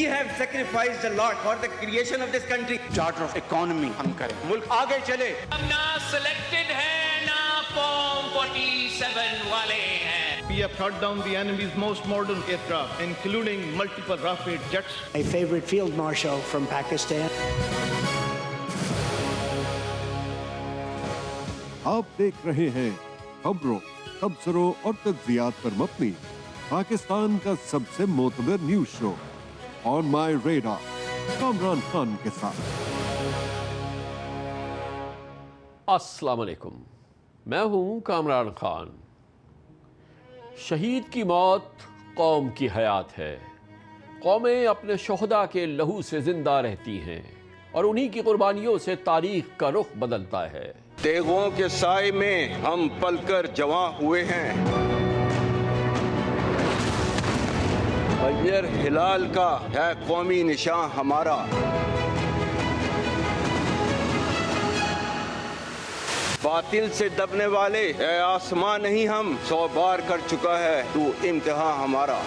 We have sacrificed a lot for the creation of this country. Charter of economy ہم کریں, ملک آگے چلے. ہم نہ سلیکٹڈ ہیں نہ فارم 47 والے ہیں. We have shot down the enemy's most modern aircraft, including multiple Rafale jets. My favorite field marshal from Pakistan. آپ دیکھ رہے ہیں خبروں، تبصروں اور تجزیات پر مبنی پاکستان کا سب سے معتبر نیوز شو آن مائی ریڈار کامران خان کے ساتھ. السلام علیکم، میں ہوں کامران خان. شہید کی موت قوم کی حیات ہے. قومیں اپنے شہداء کے لہو سے زندہ رہتی ہیں اور انہی کی قربانیوں سے تاریخ کا رخ بدلتا ہے. تیغوں کے سائے میں ہم پل کر جواں ہوئے ہیں. غیر ہلال کا ہے قومی نشان ہمارا. باطل سے دبنے والے اے آسمان نہیں، ہم 100 بار کر چکا ہے تو امتحان ہمارا.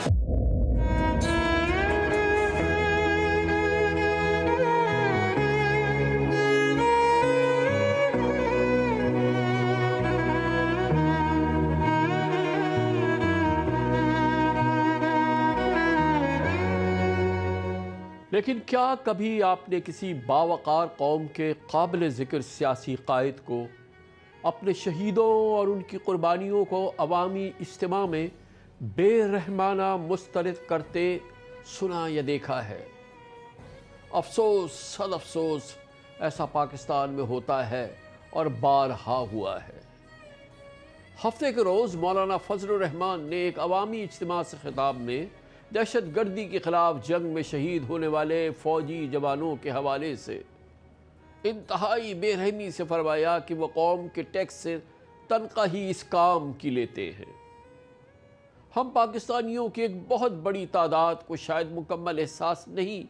لیکن کیا کبھی آپ نے کسی باوقار قوم کے قابل ذکر سیاسی قائد کو اپنے شہیدوں اور ان کی قربانیوں کو عوامی اجتماع میں بے رحمانہ مسترد کرتے سنا یا دیکھا ہے؟ افسوس، صد افسوس، ایسا پاکستان میں ہوتا ہے اور بارہا ہوا ہے. ہفتے کے روز مولانا فضل الرحمان نے ایک عوامی اجتماع سے خطاب میں دہشت گردی کے خلاف جنگ میں شہید ہونے والے فوجی جوانوں کے حوالے سے انتہائی بے رحمی سے فرمایا کہ وہ قوم کے ٹیکس سے تنخواہ ہی اس کام کی لیتے ہیں. ہم پاکستانیوں کی ایک بہت بڑی تعداد کو شاید مکمل احساس نہیں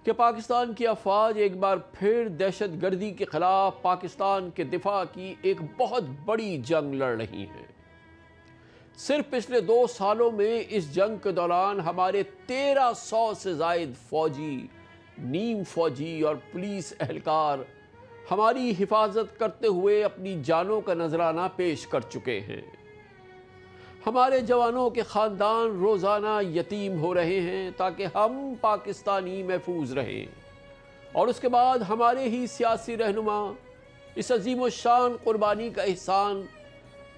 کہ پاکستان کی افواج ایک بار پھر دہشت گردی کے خلاف پاکستان کے دفاع کی ایک بہت بڑی جنگ لڑ رہی ہیں. صرف پچھلے 2 سالوں میں اس جنگ کے دوران ہمارے 1300 سے زائد فوجی، نیم فوجی اور پولیس اہلکار ہماری حفاظت کرتے ہوئے اپنی جانوں کا نذرانہ پیش کر چکے ہیں. ہمارے جوانوں کے خاندان روزانہ یتیم ہو رہے ہیں تاکہ ہم پاکستانی محفوظ رہیں، اور اس کے بعد ہمارے ہی سیاسی رہنما اس عظیم الشان قربانی کا احسان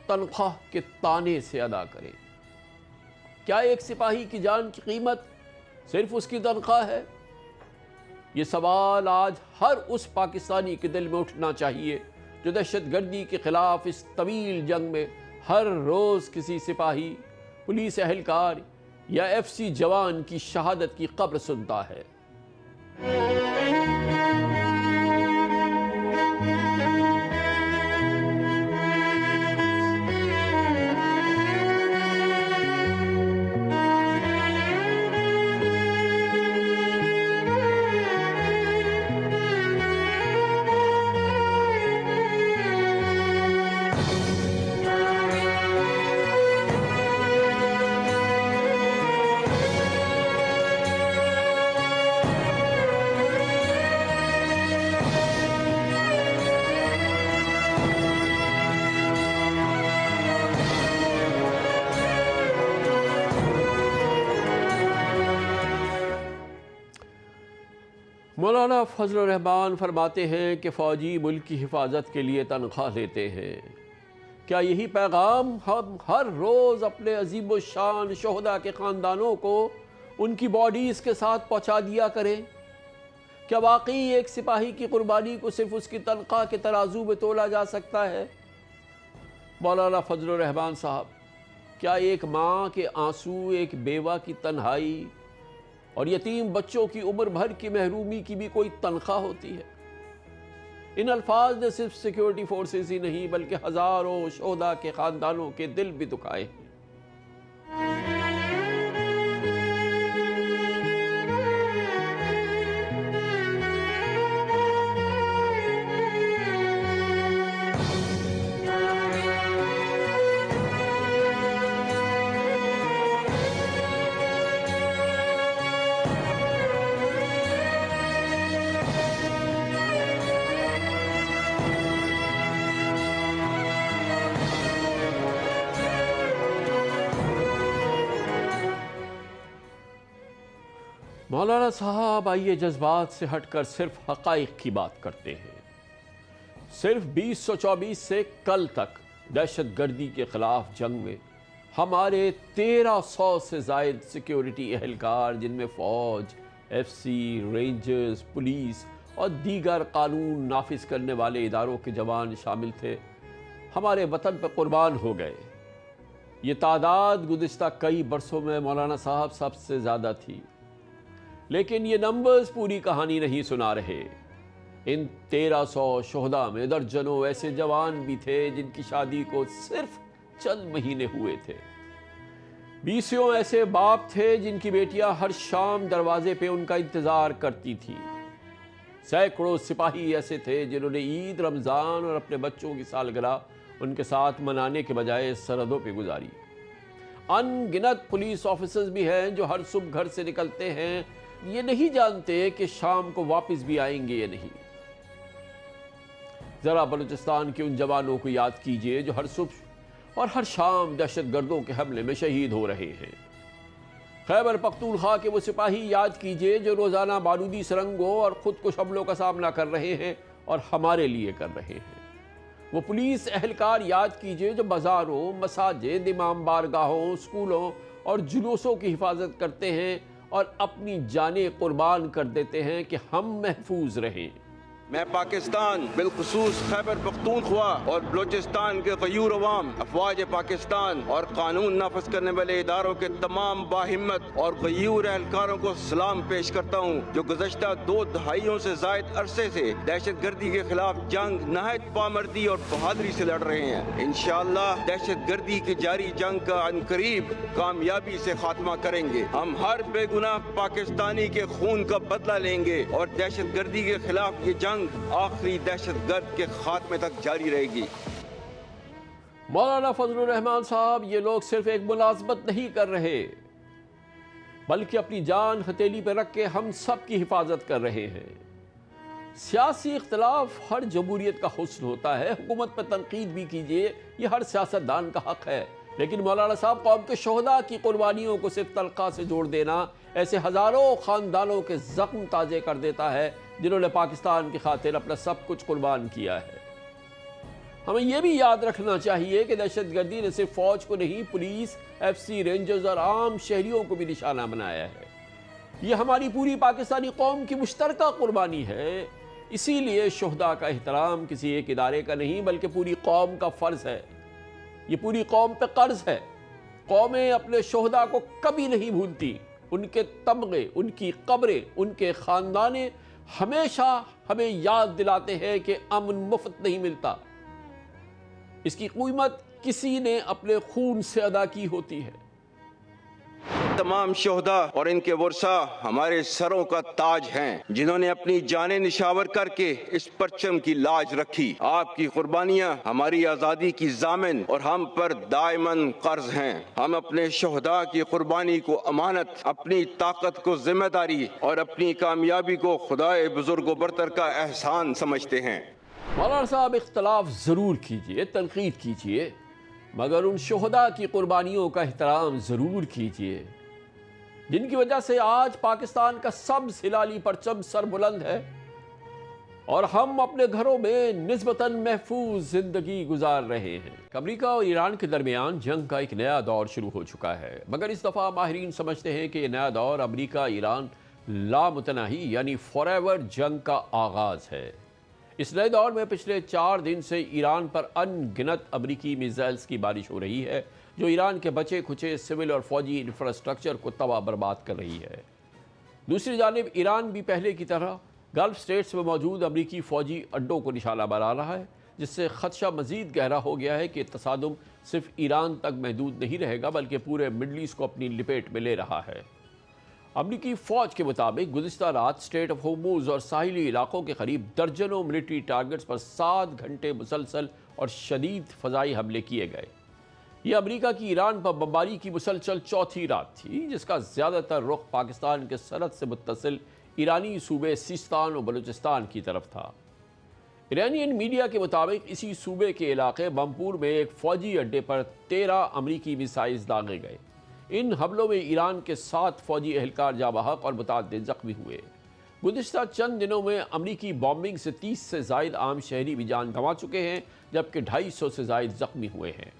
تنخواہ کے تانے سے ادا کریں. کیا ایک سپاہی کی جان کی قیمت صرف اس کی تنخواہ ہے؟ یہ سوال آج ہر اس پاکستانی کے دل میں اٹھنا چاہیے جو دہشت گردی کے خلاف اس طویل جنگ میں ہر روز کسی سپاہی، پولیس اہلکار یا FC جوان کی شہادت کی خبر سنتا ہے. مولانا فضل الرحمان فرماتے ہیں کہ فوجی ملک کی حفاظت کے لیے تنخواہ لیتے ہیں. کیا یہی پیغام ہم ہر روز اپنے عظیم الشان شہداء کے خاندانوں کو ان کی باڈیز کے ساتھ پہنچا دیا کریں؟ کیا واقعی ایک سپاہی کی قربانی کو صرف اس کی تنخواہ کے ترازو میں تولا جا سکتا ہے؟ مولانا فضل الرحمان صاحب، کیا ایک ماں کے آنسو، ایک بیوہ کی تنہائی اور یتیم بچوں کی عمر بھر کی محرومی کی بھی کوئی تنخواہ ہوتی ہے؟ ان الفاظ نے صرف سیکیورٹی فورسز ہی نہیں بلکہ ہزاروں شہداء کے خاندانوں کے دل بھی دکھائے ہیں. مولانا صاحب آئیے جذبات سے ہٹ کر صرف حقائق کی بات کرتے ہیں۔ صرف 2024 سے کل تک دہشت گردی کے خلاف جنگ میں ہمارے 1300 سے زائد سیکیورٹی اہلکار، جن میں فوج، ایف سی، رینجرز، پولیس اور دیگر قانون نافذ کرنے والے اداروں کے جوان شامل تھے، ہمارے وطن پر قربان ہو گئے۔ یہ تعداد گزشتہ کئی برسوں میں مولانا صاحب سب سے زیادہ تھی، لیکن یہ نمبرز پوری کہانی نہیں سنا رہے۔ ان 1300 شہداء میں درجنوں ایسے جوان بھی تھے جن کی شادی کو صرف چند مہینے ہوئے تھے، 20 ایسے باپ تھے جن کی بیٹیاں ہر شام دروازے پہ ان کا انتظار کرتی تھی، سینکڑوں سپاہی ایسے تھے جنہوں نے عید، رمضان اور اپنے بچوں کی سالگرہ ان کے ساتھ منانے کے بجائے سرحدوں پہ گزاری۔ ان گنت پولیس آفیسرز بھی ہیں جو ہر صبح گھر سے نکلتے ہیں، یہ نہیں جانتے کہ شام کو واپس بھی آئیں گے یا نہیں۔ ذرا بلوچستان کے ان جوانوں کو یاد کیجئے جو ہر صبح اور ہر شام دہشت گردوں کے حملے میں شہید ہو رہے ہیں۔ خیبر پختونخوا کے وہ سپاہی یاد کیجئے جو روزانہ بارودی سرنگوں اور خودکش حملوں کا سامنا کر رہے ہیں اور ہمارے لیے کر رہے ہیں۔ وہ پولیس اہلکار یاد کیجئے جو بازاروں، مساجد، امام بارگاہوں، اسکولوں اور جلوسوں کی حفاظت کرتے ہیں اور اپنی جانیں قربان کر دیتے ہیں کہ ہم محفوظ رہیں۔ میں پاکستان، بالخصوص خیبر پختونخوا اور بلوچستان کے غیور عوام، افواج پاکستان اور قانون نافذ کرنے والے اداروں کے تمام باہمت اور غیور اہلکاروں کو سلام پیش کرتا ہوں جو گزشتہ 2 دہائیوں سے زائد عرصے سے دہشت گردی کے خلاف جنگ نہایت پامردی اور بہادری سے لڑ رہے ہیں۔ انشاءاللہ دہشت گردی کی جاری جنگ کا عنقریب کامیابی سے خاتمہ کریں گے۔ ہم ہر بے گناہ پاکستانی کے خون کا بدلہ لیں گے اور دہشت گردی کے خلاف یہ جنگ آخری دہشت گرد کے خاتمے تک جاری رہے گی۔ مولانا فضل الرحمان صاحب، یہ لوگ صرف ایک ملازمت نہیں کر رہے بلکہ اپنی جان ہتھیلی پہ رکھ کے ہم سب کی حفاظت کر رہے ہیں۔ سیاسی اختلاف ہر جمہوریت کا حسن ہوتا ہے، حکومت پر تنقید بھی کیجیے، یہ ہر سیاستدان کا حق ہے، لیکن مولانا صاحب قوم کے شہداء کی قربانیوں کو صرف تلخیٰ سے جوڑ دینا ایسے ہزاروں خاندانوں کے زخم تازے کر دیتا ہے جنہوں نے پاکستان کی خاطر اپنا سب کچھ قربان کیا ہے۔ ہمیں یہ بھی یاد رکھنا چاہیے کہ دہشت گردی نے صرف فوج کو نہیں، پولیس، ایف سی، رینجرز اور عام شہریوں کو بھی نشانہ بنایا ہے۔ یہ ہماری پوری پاکستانی قوم کی مشترکہ قربانی ہے، اسی لیے شہداء کا احترام کسی ایک ادارے کا نہیں بلکہ پوری قوم کا فرض ہے۔ یہ پوری قوم پہ قرض ہے۔ قومیں اپنے شہداء کو کبھی نہیں بھولتی، ان کے تمغے، ان کی قبریں، ان کے خاندانے ہمیشہ ہمیں یاد دلاتے ہیں کہ امن مفت نہیں ملتا، اس کی قیمت کسی نے اپنے خون سے ادا کی ہوتی ہے۔ تمام شہداء اور ان کے ورثاء ہمارے سروں کا تاج ہیں، جنہوں نے اپنی جانیں نشاور کر کے اس پرچم کی لاج رکھی۔ آپ کی قربانیاں ہماری آزادی کی ضامن اور ہم پر دائماً قرض ہیں۔ ہم اپنے شہداء کی قربانی کو امانت، اپنی طاقت کو ذمہ داری اور اپنی کامیابی کو خدائے بزرگ و برتر کا احسان سمجھتے ہیں۔ مولانا صاحب، اختلاف ضرور کیجئے، تنقید کیجئے، مگر ان شہداء کی قربانیوں کا احترام ضرور کیجئے جن کی وجہ سے آج پاکستان کا سبز ہلالی پرچم سر بلند ہے اور ہم اپنے گھروں میں نسبتاً محفوظ زندگی گزار رہے ہیں۔ امریکہ اور ایران کے درمیان جنگ کا ایک نیا دور شروع ہو چکا ہے، مگر اس دفعہ ماہرین سمجھتے ہیں کہ یہ نیا دور امریکہ ایران لامتناہی یعنی فار ایور جنگ کا آغاز ہے۔ اس نئے دور میں پچھلے 4 دن سے ایران پر ان گنت امریکی میزائلز کی بارش ہو رہی ہے جو ایران کے بچے کھچے سول اور فوجی انفراسٹرکچر کو تباہ برباد کر رہی ہے۔ دوسری جانب ایران بھی پہلے کی طرح گلف سٹیٹس میں موجود امریکی فوجی اڈوں کو نشانہ بنا رہا ہے، جس سے خدشہ مزید گہرا ہو گیا ہے کہ تصادم صرف ایران تک محدود نہیں رہے گا بلکہ پورے مڈل ایسٹ کو اپنی لپیٹ میں لے رہا ہے۔ امریکی فوج کے مطابق گزشتہ رات اسٹریٹ آف ہورموز اور ساحلی علاقوں کے قریب درجنوں ملٹری ٹارگٹس پر 7 گھنٹے مسلسل اور شدید فضائی حملے کیے گئے۔ یہ امریکہ کی ایران پر بمباری کی مسلسل چوتھی رات تھی، جس کا زیادہ تر رخ پاکستان کے سرحد سے متصل ایرانی صوبے سیستان اور بلوچستان کی طرف تھا۔ ایرانین میڈیا کے مطابق اسی صوبے کے علاقے بمپور میں ایک فوجی اڈے پر 13 امریکی میزائلز داغے گئے۔ ان حملوں میں ایران کے 7 فوجی اہلکار جاں بحق اور متعدد زخمی ہوئے۔ گزشتہ چند دنوں میں امریکی بامبنگ سے 30 سے زائد عام شہری بھی جان گنوا چکے ہیں، جبکہ 250 سے زائد زخمی ہوئے ہیں۔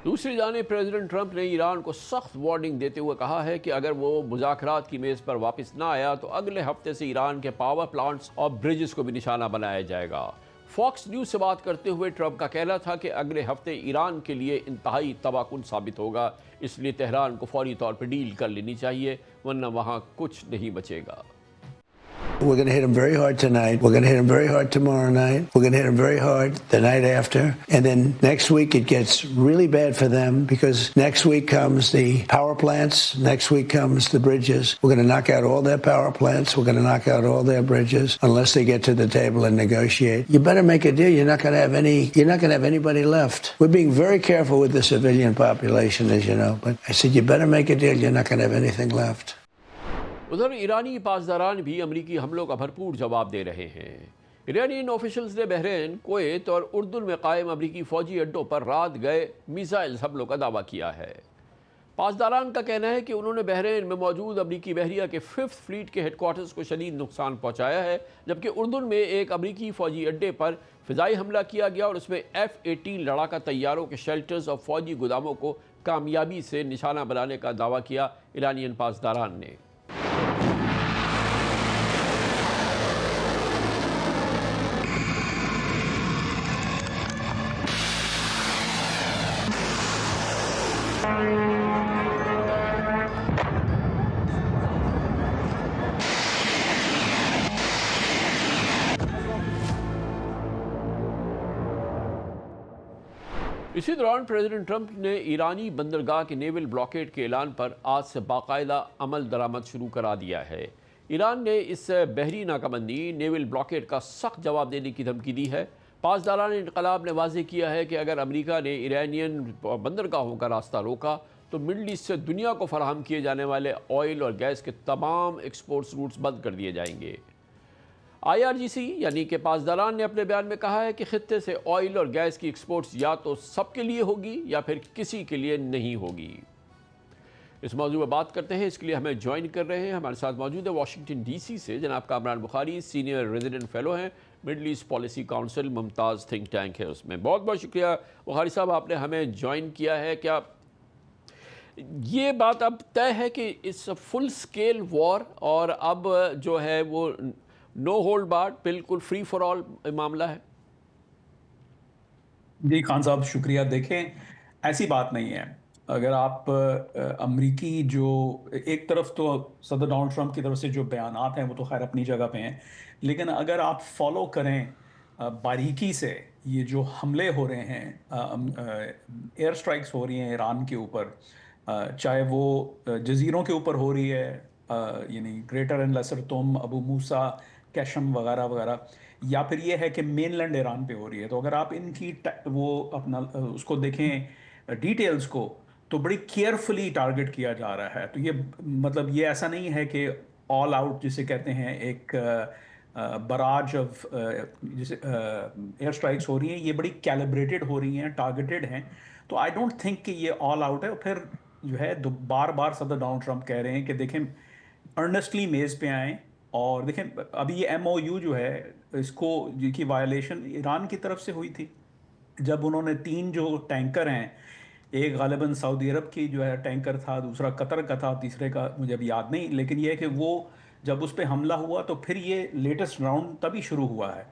دوسری جانب پریزیڈنٹ ٹرمپ نے ایران کو سخت وارننگ دیتے ہوئے کہا ہے کہ اگر وہ مذاکرات کی میز پر واپس نہ آیا تو اگلے ہفتے سے ایران کے پاور پلانٹس اور برجز کو بھی نشانہ بنایا جائے گا۔ فاکس نیوز سے بات کرتے ہوئے ٹرمپ کا کہنا تھا کہ اگلے ہفتے ایران کے لیے انتہائی تباہ کن ثابت ہوگا، اس لیے تہران کو فوری طور پر ڈیل کر لینی چاہیے ورنہ وہاں کچھ نہیں بچے گا۔ We're going to hit them very hard tonight. We're going to hit them very hard tomorrow night. We're going to hit them very hard the night after. And then next week it gets really bad for them because next week comes the power plants. Next week comes the bridges. We're going to knock out all their power plants. We're going to knock out all their bridges unless they get to the table and negotiate. You better make a deal. You're not going to have anybody left. We're being very careful with the civilian population, as you know. But I said, you better make a deal. You're not going to have anything left. ادھر ایرانی پاسداران بھی امریکی حملوں کا بھرپور جواب دے رہے ہیں۔ ایرانین آفیشلز نے بحرین، کویت اور اردن میں قائم امریکی فوجی اڈوں پر رات گئے میزائل حملوں کا دعویٰ کیا ہے۔ پاسداران کا کہنا ہے کہ انہوں نے بحرین میں موجود امریکی بحریہ کے 5th فلیٹ کے ہیڈ کوارٹرز کو شدید نقصان پہنچایا ہے، جبکہ اردن میں ایک امریکی فوجی اڈے پر فضائی حملہ کیا گیا اور اس میں F-18 لڑاکا طیاروں کے شیلٹرز اور فوجی گوداموں کو کامیابی سے نشانہ بنانے کا دعویٰ کیا ایرانین پاسداران نے۔ اسی دوران پریزیڈنٹ ٹرمپ نے ایرانی بندرگاہ کے نیول بلاکیڈ کے اعلان پر آج سے باقاعدہ عمل درآمد شروع کرا دیا ہے۔ ایران نے اس بحری ناکہ بندی نیول بلاکیڈ کا سخت جواب دینے کی دھمکی دی ہے۔ پاسداران انقلاب نے واضح کیا ہے کہ اگر امریکہ نے ایرانین بندرگاہوں کا راستہ روکا تو مڈل ایسٹ سے دنیا کو فراہم کیے جانے والے آئل اور گیس کے تمام ایکسپورٹس روٹس بند کر دیے جائیں گے۔ IRGC یعنی کہ پاسداران نے اپنے بیان میں کہا ہے کہ خطے سے آئل اور گیس کی ایکسپورٹس یا تو سب کے لیے ہوگی یا پھر کسی کے لیے نہیں ہوگی۔ اس موضوع پر بات کرتے ہیں، اس کے لیے ہمیں جوائن کر رہے ہیں، ہمارے ساتھ موجود ہے واشنگٹن DC سے جناب کامران بخاری، سینئر ریزیڈنٹ فیلو ہیں مڈل ایسٹ پالیسی کاؤنسل ممتاز تھنک ٹینک ہے اس میں۔ بہت بہت شکریہ بخاری صاحب، آپ نے ہمیں جوائن کیا ہے۔ کیا یہ بات اب طے ہے کہ اس فل سکیل وار اور اب جو ہے وہ نو ہولڈ بارڈ بالکل فری فار آل معاملہ ہے؟ جی خان صاحب شکریہ۔ دیکھیں ایسی بات نہیں ہے، اگر آپ امریکی جو ایک طرف تو صدر ڈونلڈ ٹرمپ کی طرف سے جو بیانات ہیں وہ تو خیر اپنی جگہ پہ ہیں، لیکن اگر آپ فالو کریں باریکی سے یہ جو حملے ہو رہے ہیں، ایئر سٹرائکس ہو رہی ہیں ایران کے اوپر، چاہے وہ جزیروں کے اوپر ہو رہی ہے، یعنی گریٹر اینڈ لیسر توم، ابو موسیٰ، کیشم وغیرہ وغیرہ، یا پھر یہ ہے کہ مین لینڈ ایران پہ ہو رہی ہے، تو اگر آپ ان کی وہ اپنا اس کو دیکھیں ڈیٹیلز کو تو بڑی کیئرفلی ٹارگٹ کیا جا رہا ہے۔ تو یہ مطلب یہ ایسا نہیں ہے کہ آل آؤٹ جسے کہتے ہیں ایک براج آف جسے ایئر سٹرائکس ہو رہی ہیں، یہ بڑی کیلیبریٹڈ ہو رہی ہیں، ٹارگٹڈ ہیں۔ تو آئی ڈونٹ تھنک کہ یہ آل آؤٹ ہے۔ پھر جو ہے بار بار صدر ڈونلڈ ٹرمپ کہہ رہے ہیں کہ دیکھیں ارنسٹلی میز پہ آئیں، اور دیکھیں ابھی یہ MOU جو ہے اس کو جن کی وائلیشن ایران کی طرف سے ہوئی تھی، جب انہوں نے 3 جو ٹینکر ہیں، ایک غالباً سعودی عرب کی جو ہے ٹینکر تھا، دوسرا قطر کا تھا، تیسرے کا مجھے اب یاد نہیں، لیکن یہ ہے کہ وہ جب اس پہ حملہ ہوا تو پھر یہ لیٹسٹ راؤنڈ تبھی شروع ہوا ہے۔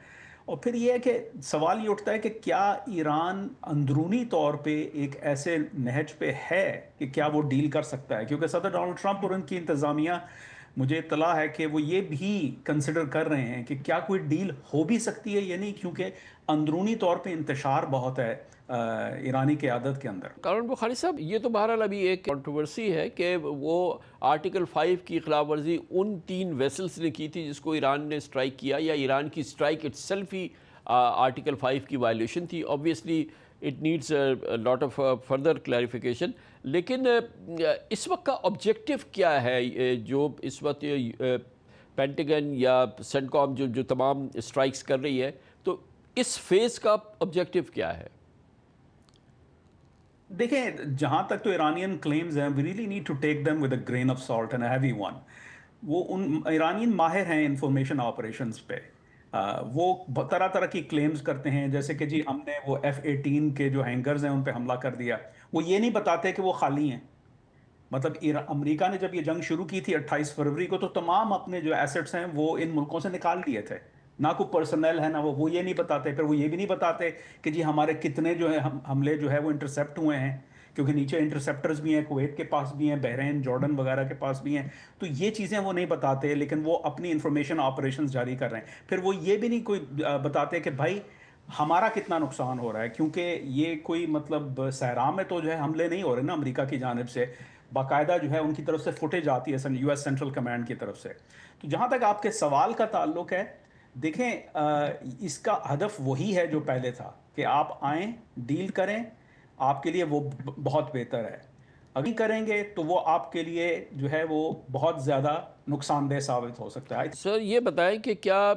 اور پھر یہ ہے کہ سوال یہ اٹھتا ہے کہ کیا ایران اندرونی طور پہ ایک ایسے نہج پہ ہے کہ کیا وہ ڈیل کر سکتا ہے، کیونکہ صدر ڈونلڈ ٹرمپ اور ان کی انتظامیہ مجھے اطلاع ہے کہ وہ یہ بھی کنسیڈر کر رہے ہیں کہ کیا کوئی ڈیل ہو بھی سکتی ہے یا نہیں، کیونکہ اندرونی طور پہ انتشار بہت ہے ایرانی قیادت کے اندر۔ کامران بخاری صاحب، یہ تو بہرحال ابھی ایک کنٹروورسی ہے کہ وہ آرٹیکل 5 کی خلاف ورزی ان 3 ویسلز نے کی تھی جس کو ایران نے اسٹرائک کیا، یا ایران کی strike it self he article 5 کی وائلیشن تھی۔ Obviously it needs lot of further clarification, لیکن اس وقت کا آبجیکٹو کیا ہے جو اس وقت پینٹاگن یا سینٹکام جو تمام اسٹرائکس کر رہی ہے، تو اس فیز کا آبجیکٹو کیا ہے؟ دیکھیں، جہاں تک تو ایرانین کلیمز ہیں، we really need to take them with a grain of salt and a heavy one. وہ ایرانین ماہر ہیں انفارمیشن آپریشنز پہ، وہ طرح طرح کی کلیمز کرتے ہیں، جیسے کہ جی ہم نے وہ F-18 کے جو ہینگرز ہیں ان پہ حملہ کر دیا۔ وہ یہ نہیں بتاتے کہ وہ خالی ہیں۔ مطلب امریکہ نے جب یہ جنگ شروع کی تھی 28 فروری کو، تو تمام اپنے جو ایسٹس ہیں وہ ان ملکوں سے نکال لیے تھے، نہ کوئی پرسنل ہے نہ وہ یہ نہیں بتاتے۔ پھر وہ یہ بھی نہیں بتاتے کہ جی ہمارے کتنے جو ہے حملے جو ہے وہ انٹرسیپٹ ہوئے ہیں، کیونکہ نیچے انٹرسیپٹرز بھی ہیں، کویت کے پاس بھی ہیں، بحرین، جارڈن وغیرہ کے پاس بھی ہیں، تو یہ چیزیں وہ نہیں بتاتے، لیکن وہ اپنی انفارمیشن آپریشنز جاری کر رہے ہیں۔ پھر وہ یہ بھی نہیں کوئی بتاتے کہ بھائی ہمارا کتنا نقصان ہو رہا ہے، کیونکہ یہ کوئی مطلب صحرا میں تو جو ہے حملے نہیں ہو رہے نا امریکہ کی جانب سے، باقاعدہ جو ہے ان کی طرف سے فوٹیج آتی ہے یو ایس سینٹرل کمانڈ کی طرف سے۔ تو جہاں تک آپ کے سوال کا تعلق ہے، دیکھیں اس کا ہدف وہی ہے جو پہلے تھا کہ آپ آئیں، ڈیل کریں، آپ کے لیے وہ بہت بہتر ہے۔ اگر کریں گے تو وہ آپ کے لیے جو ہے وہ بہت زیادہ نقصان دہ ثابت ہو سکتا ہے۔ سر یہ بتائیں کہ کیا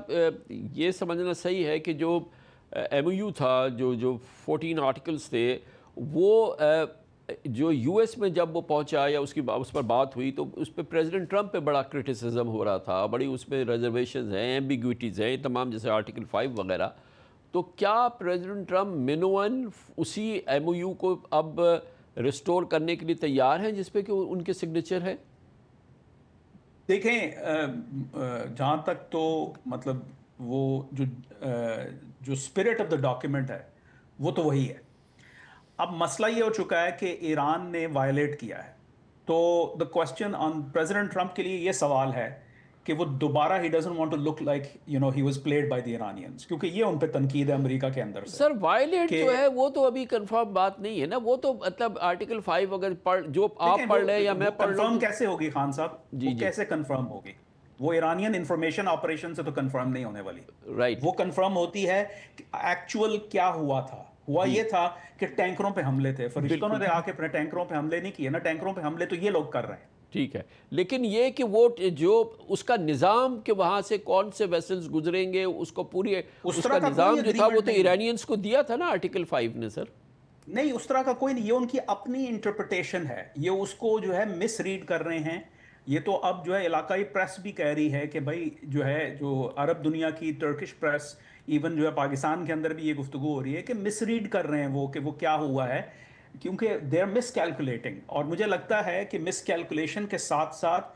یہ سمجھنا صحیح ہے کہ جو ایم او یو تھا، جو 14 آرٹیکلز تھے، وہ جو یو ایس میں جب وہ پہنچا یا اس پر بات ہوئی تو اس پہ پریزیڈنٹ ٹرمپ پہ بڑا کرٹیسزم ہو رہا تھا، بڑی اس میں ریزرویشنز ہیں، ایمبیگوٹیز ہیں تمام، جیسے آرٹیکل 5 وغیرہ۔ تو کیا پریزیڈنٹ ٹرمپ منوً اسی ایم او یو کو اب ریسٹور کرنے کے لیے تیار ہیں جس پہ کہ ان کے سگنیچر ہے؟ دیکھیں، جہاں تک تو مطلب وہ جو اسپرٹ آف دا ڈاکیومنٹ ہے وہ تو وہی ہے۔ اب مسئلہ یہ ہو چکا ہے کہ ایران نے وائلیٹ کیا ہے، تو the question on President Trump کے لیے یہ سوال ہے کہ وہ دوبارہ ہی doesn't want to look like he was played by the Iranians, کیونکہ یہ ان پہ تنقید ہے امریکہ کے اندر سے۔ سر وائلیٹ جو ہے وہ تو ابھی کنفرم بات نہیں ہے نا، وہ تو مطلب آرٹیکل 5 اگر جو آپ پڑھ لیں یا میں پڑھ لوں، کنفرم کیسے ہوگی خان صاحب؟ وہ کیسے کنفرم ہوگی؟ وہ ایرانین انفارمیشن آپریشن سے تو کنفرم نہیں ہونے والی۔ رائٹ، وہ کنفرم ہوتی ہے کہ ایکچوئل کیا ہوا تھا۔ ہوا یہ تھا کہ ٹینکروں پہ حملے تھے، فرشتوں نے آ کے اپنے ٹینکروں پہ حملے نہیں کیے نا، ٹینکروں پہ حملے تو یہ لوگ کر رہے ہیں۔ ٹھیک ہے، لیکن یہ کہ وہ جو اس کا نظام کہ وہاں سے کون سے ویسلز گزریں گے، اس کو پوری اس کا نظام جو تھا وہ تو ایرانینز کو دیا تھا نا آرٹیکل 5 نے۔ سر نہیں، اس طرح کا کوئی نہیں، یہ ان کی اپنی انٹرپریٹیشن ہے، یہ اس کو جو ہے مس ریڈ کر رہے ہیں۔ یہ تو اب جو ہے علاقائی پریس بھی کہہ رہی ہے کہ بھائی جو ہے جو عرب دنیا کی ٹرکش پریس، ایون جو ہے پاکستان کے اندر بھی یہ گفتگو ہو رہی ہے کہ مس ریڈ کر رہے ہیں وہ کہ وہ کیا ہوا ہے، کیونکہ دے آر مس کیلکولیٹنگ۔ اور مجھے لگتا ہے کہ مس کیلکولیشن کے ساتھ ساتھ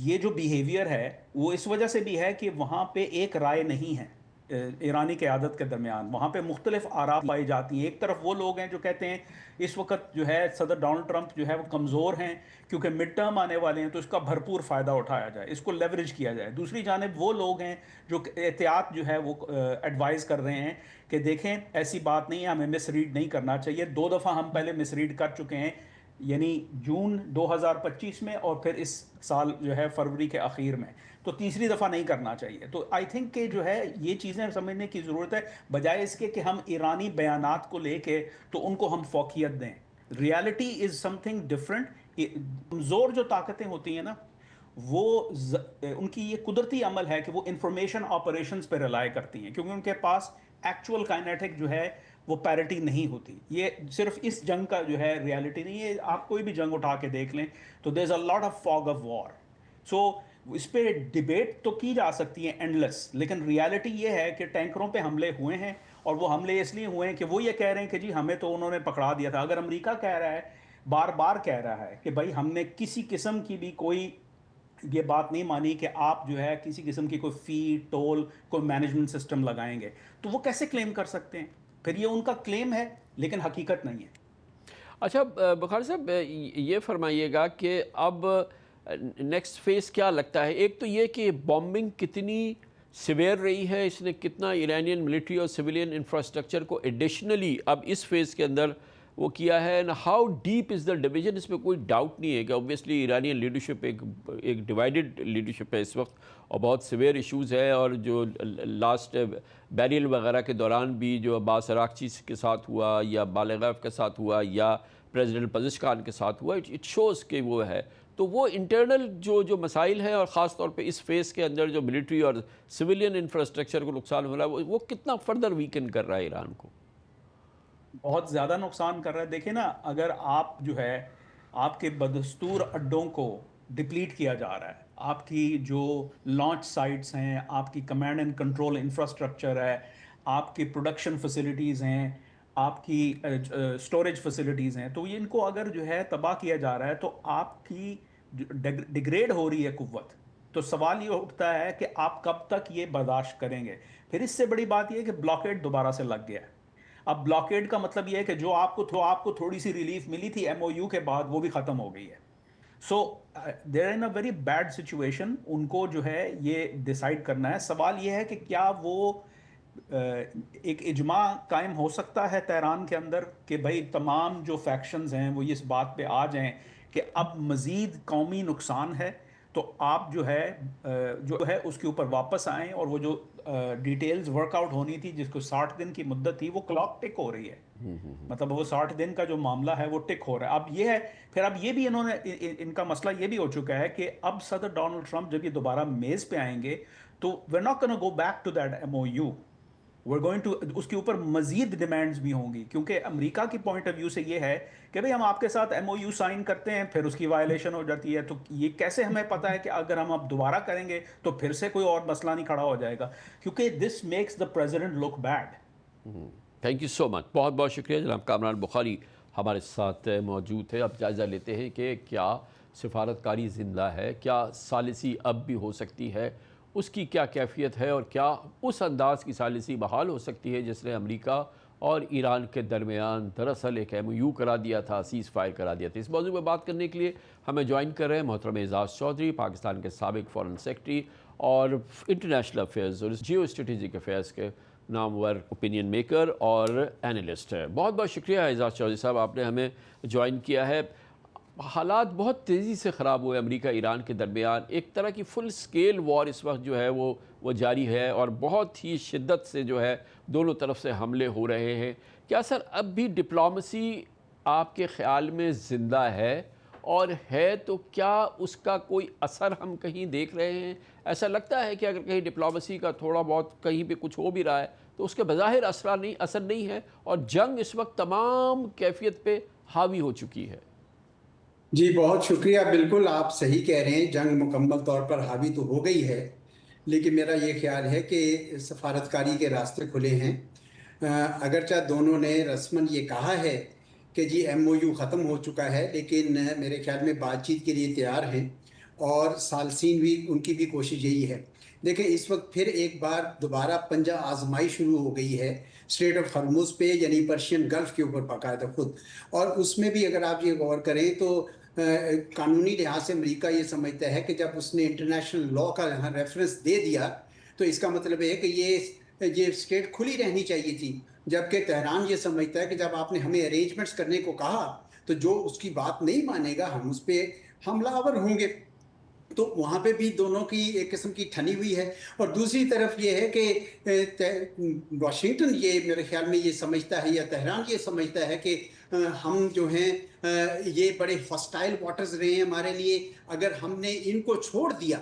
یہ جو بیہیویئر ہے وہ اس وجہ سے بھی ہے کہ وہاں پہ ایک رائے نہیں ہے ایرانی قیادت کے درمیان، وہاں پہ مختلف آراء پائی جاتی ہیں۔ ایک طرف وہ لوگ ہیں جو کہتے ہیں اس وقت جو ہے صدر ڈونلڈ ٹرمپ جو ہے وہ کمزور ہیں، کیونکہ مڈ ٹرم آنے والے ہیں تو اس کا بھرپور فائدہ اٹھایا جائے، اس کو لیوریج کیا جائے۔ دوسری جانب وہ لوگ ہیں جو احتیاط جو ہے وہ ایڈوائز کر رہے ہیں کہ دیکھیں ایسی بات نہیں ہے، ہمیں مس ریڈ نہیں کرنا چاہیے۔ 2 دفعہ ہم پہلے مس ریڈ کر چکے ہیں، یعنی جون 2025 میں اور پھر اس سال جو ہے فروری کے اخیر میں، تو تیسری دفعہ نہیں کرنا چاہیے۔ تو آئی تھنک کہ جو ہے یہ چیزیں سمجھنے کی ضرورت ہے، بجائے اس کے کہ ہم ایرانی بیانات کو لے کے تو ان کو ہم فوقیت دیں۔ Reality is some thing different. کمزور جو طاقتیں ہوتی ہیں نا، وہ ان کی یہ قدرتی عمل ہے کہ وہ انفارمیشن آپریشنز پہ ریلائی کرتی ہیں، کیونکہ ان کے پاس ایکچوئل کائنیٹک جو ہے وہ پیرٹی نہیں ہوتی۔ یہ صرف اس جنگ کا جو ہے ریالٹی نہیں ہے، آپ کوئی بھی جنگ اٹھا کے دیکھ لیں تو there is a lot of fog of war. So اس پہ ڈیبیٹ تو کی جا سکتی ہے اینڈ لیس، لیکن ریالٹی یہ ہے کہ ٹینکروں پہ حملے ہوئے ہیں، اور وہ حملے اس لیے ہوئے ہیں کہ وہ یہ کہہ رہے ہیں کہ جی ہمیں تو انہوں نے پکڑا دیا تھا۔ اگر امریکہ کہہ رہا ہے، بار بار کہہ رہا ہے کہ بھائی ہم نے کسی قسم کی بھی کوئی یہ بات نہیں مانی کہ آپ جو ہے کسی قسم کی کوئی فی ٹول کوئی مینجمنٹ سسٹم لگائیں گے، تو وہ کیسے کلیم کر سکتے ہیں؟ پھر یہ ان کا کلیم ہے لیکن حقیقت نہیں ہے۔ اچھا بخاری صاحب، یہ فرمائیے گا کہ اب نیکسٹ فیز کیا لگتا ہے؟ ایک تو یہ کہ بامبنگ کتنی سیویئر رہی ہے، اس نے کتنا ایرانین ملٹری اور سویلین انفراسٹرکچر کو ایڈیشنلی اب اس فیز کے اندر وہ کیا ہے نا. How deep is the division? اس میں کوئی ڈاؤٹ نہیں ہے کہ اوبویسلی ایرانین لیڈرشپ ایک ڈیوائیڈڈ لیڈرشپ ہے اس وقت، اور بہت سیویئر ایشوز ہے، اور جو لاسٹ بیریل وغیرہ کے دوران بھی جو عباس عراقچی کے ساتھ ہوا یا بالغیف کے ساتھ ہوا یا پریزیڈنٹ پزشکان کے ساتھ ہوا، اٹ شوز کہ وہ ہے. تو وہ انٹرنل جو مسائل ہیں، اور خاص طور پہ اس فیز کے اندر جو ملٹری اور سویلین انفراسٹرکچر کو نقصان ہو رہا ہے، وہ کتنا فردر ویکن کر رہا ہے ایران کو؟ بہت زیادہ نقصان کر رہا ہے. دیکھیں نا، اگر آپ جو ہے آپ کے بدستور اڈوں کو ڈپلیٹ کیا جا رہا ہے، آپ کی جو لانچ سائٹس ہیں، آپ کی کمانڈ اینڈ کنٹرول انفراسٹرکچر ہے، آپ کی پروڈکشن فیسلٹیز ہیں، آپ کی اسٹوریج فیسلٹیز ہیں، تو ان کو اگر جو ہے تباہ کیا جا رہا ہے تو آپ کی ڈیگریڈ ہو رہی ہے قوت. تو سوال یہ اٹھتا ہے کہ آپ کب تک یہ برداشت کریں گے؟ پھر اس سے بڑی بات یہ ہے کہ بلاکیڈ دوبارہ سے لگ گیا ہے. اب بلاکیڈ کا مطلب یہ ہے کہ جو آپ کو تھوڑی سی ریلیف ملی تھی ایم او یو کے بعد، وہ بھی ختم ہو گئی ہے. سو دیر ان اے ویری بیڈ سچویشن. ان کو جو ہے یہ ڈیسائیڈ کرنا ہے. سوال یہ ہے کہ کیا وہ ایک اجماع قائم ہو سکتا ہے تہران کے اندر کہ بھائی تمام جو فیکشنز ہیں وہ اس بات پہ آ جائیں کہ اب مزید قومی نقصان ہے، تو آپ جو ہے اس کے اوپر واپس آئیں، اور وہ جو ڈیٹیلز ورک آؤٹ ہونی تھی، جس کو 60 دن کی مدت تھی، وہ کلاک ٹک ہو رہی ہے. مطلب وہ 60 دن کا جو معاملہ ہے وہ ٹک ہو رہا ہے. اب یہ ہے، پھر اب یہ بھی ان کا مسئلہ یہ بھی ہو چکا ہے کہ اب صدر ڈونلڈ ٹرمپ جب یہ دوبارہ میز پہ آئیں گے تو we're not going to go back to that MOU. we're going to اس کے اوپر مزید ڈیمانڈز بھی ہوں گی، کیونکہ امریکہ کی پوائنٹ آف ویو سے یہ ہے کہ بھئی ہم آپ کے ساتھ MOU سائن کرتے ہیں، پھر اس کی وائلیشن ہو جاتی ہے، تو یہ کیسے ہمیں پتہ ہے کہ اگر ہم اب دوبارہ کریں گے تو پھر سے کوئی اور مسئلہ نہیں کھڑا ہو جائے گا، کیونکہ this makes the president look bad. Thank you so much. بہت بہت شکریہ. جناب کامران بخاری ہمارے ساتھ موجود تھے. اب جائزہ لیتے ہیں کہ کیا سفارتکاری زندہ ہے، کیا ثالثی اب بھی ہو سکتی ہے، اس کی کیا کیفیت ہے، اور کیا اس انداز کی ثالثی بحال ہو سکتی ہے جس نے امریکہ اور ایران کے درمیان دراصل ایک MOU کرا دیا تھا، سیز فائر کرا دیا تھا. اس موضوع پہ بات کرنے کے لیے ہمیں جوائن کر رہے ہیں محترم اعزاز چودھری، پاکستان کے سابق فارن سیکرٹری اور انٹرنیشنل افیئرز اور جیو اسٹریٹجک افیئرز کے نامور اوپینین میکر اور اینالسٹ ہے. بہت بہت شکریہ اعزاز چودھری صاحب، آپ نے ہمیں جوائن کیا ہے. حالات بہت تیزی سے خراب ہوئے امریکہ ایران کے درمیان. ایک طرح کی فل سکیل وار اس وقت جو ہے وہ جاری ہے، اور بہت ہی شدت سے جو ہے دونوں طرف سے حملے ہو رہے ہیں. کیا سر اب بھی ڈپلومسی آپ کے خیال میں زندہ ہے، اور ہے تو کیا اس کا کوئی اثر ہم کہیں دیکھ رہے ہیں؟ ایسا لگتا ہے کہ اگر کہیں ڈپلومسی کا تھوڑا بہت کہیں پہ کچھ ہو بھی رہا ہے تو اس کے بظاہر اثر نہیں ہے، اور جنگ اس وقت تمام کیفیت پہ حاوی ہو چکی ہے. جی بہت شکریہ. بالکل آپ صحیح کہہ رہے ہیں، جنگ مکمل طور پر حاوی تو ہو گئی ہے، لیکن میرا یہ خیال ہے کہ سفارتکاری کے راستے کھلے ہیں. اگرچہ دونوں نے رسماً یہ کہا ہے کہ جی MOU ختم ہو چکا ہے، لیکن میرے خیال میں بات چیت کے لیے تیار ہیں، اور ثالثین بھی ان کی بھی کوشش یہی ہے. دیکھیں اس وقت پھر ایک بار دوبارہ پنجہ آزمائی شروع ہو گئی ہے اسٹریٹ آف ہرمز پہ، یعنی پرشین گلف کے اوپر باقاعدہ خود. اور اس میں بھی اگر آپ یہ غور کریں تو قانونی لحاظ سے امریکہ یہ سمجھتا ہے کہ جب اس نے انٹرنیشنل لاء کا یہاں ریفرنس دے دیا تو اس کا مطلب ہے کہ یہ اسٹیٹ کھلی رہنی چاہیے تھی، جبکہ تہران یہ سمجھتا ہے کہ جب آپ نے ہمیں ارینجمنٹس کرنے کو کہا تو جو اس کی بات نہیں مانے گا ہم اس پہ حملہ آور ہوں گے. تو وہاں پہ بھی دونوں کی ایک قسم کی ٹھنی ہوئی ہے. اور دوسری طرف یہ ہے کہ واشنگٹن یہ میرے خیال میں یہ سمجھتا ہے، یا تہران یہ سمجھتا ہے کہ ہم جو ہیں یہ بڑے ہاسٹائل واٹرز رہے ہیں ہمارے لیے، اگر ہم نے ان کو چھوڑ دیا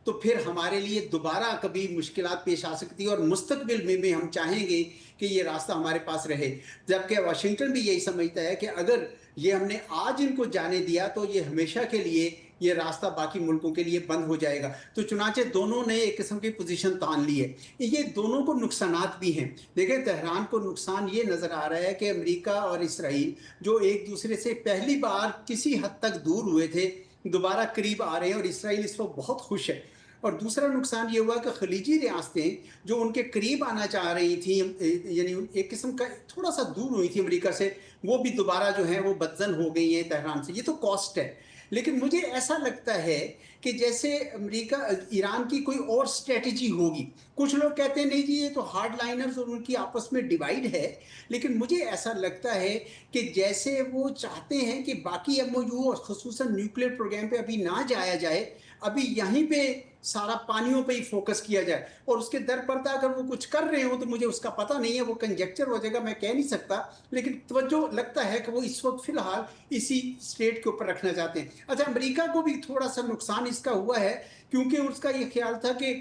تو پھر ہمارے لیے دوبارہ کبھی مشکلات پیش آ سکتی ہے، اور مستقبل میں بھی ہم چاہیں گے کہ یہ راستہ ہمارے پاس رہے. جبکہ واشنگٹن بھی یہی سمجھتا ہے کہ اگر یہ ہم نے آج ان کو جانے دیا تو یہ ہمیشہ کے لیے یہ راستہ باقی ملکوں کے لیے بند ہو جائے گا. تو چنانچہ دونوں نے ایک قسم کی پوزیشن تان لی ہے. یہ دونوں کو نقصانات بھی ہیں. دیکھیں تہران کو نقصان یہ نظر آ رہا ہے کہ امریکہ اور اسرائیل جو ایک دوسرے سے پہلی بار کسی حد تک دور ہوئے تھے دوبارہ قریب آ رہے ہیں، اور اسرائیل اس وقت بہت خوش ہے. اور دوسرا نقصان یہ ہوا کہ خلیجی ریاستیں جو ان کے قریب آنا چاہ رہی تھیں، یعنی ایک قسم کا تھوڑا سا دور ہوئی تھی امریکہ سے، وہ بھی دوبارہ جو ہیں وہ بدزن ہو گئی ہیں تہران سے. یہ تو کاسٹ ہے. لیکن مجھے ایسا لگتا ہے کہ جیسے امریکہ ایران کی کوئی اور اسٹریٹجی ہوگی. کچھ لوگ کہتے ہیں نہیں جی یہ تو ہارڈ لائنرز اور ان کی آپس میں ڈیوائیڈ ہے، لیکن مجھے ایسا لگتا ہے کہ جیسے وہ چاہتے ہیں کہ باقی ایم او یو اور خصوصاً نیوکلیئر پروگرام پہ ابھی نہ جایا جائے، ابھی یہیں پہ سارا پانیوں پہ ہی فوکس کیا جائے، اور اس کے در پردہ اگر وہ کچھ کر رہے ہوں تو مجھے اس کا پتہ نہیں ہے، وہ کنجیکچر ہو جائے گا، میں کہہ نہیں سکتا، لیکن توجہ لگتا ہے کہ وہ اس وقت فی الحال اسی اسٹیٹ کے اوپر رکھنا چاہتے ہیں. اچھا، امریکہ کو بھی تھوڑا سا نقصان اس کا ہوا ہے، کیونکہ اس کا یہ خیال تھا کہ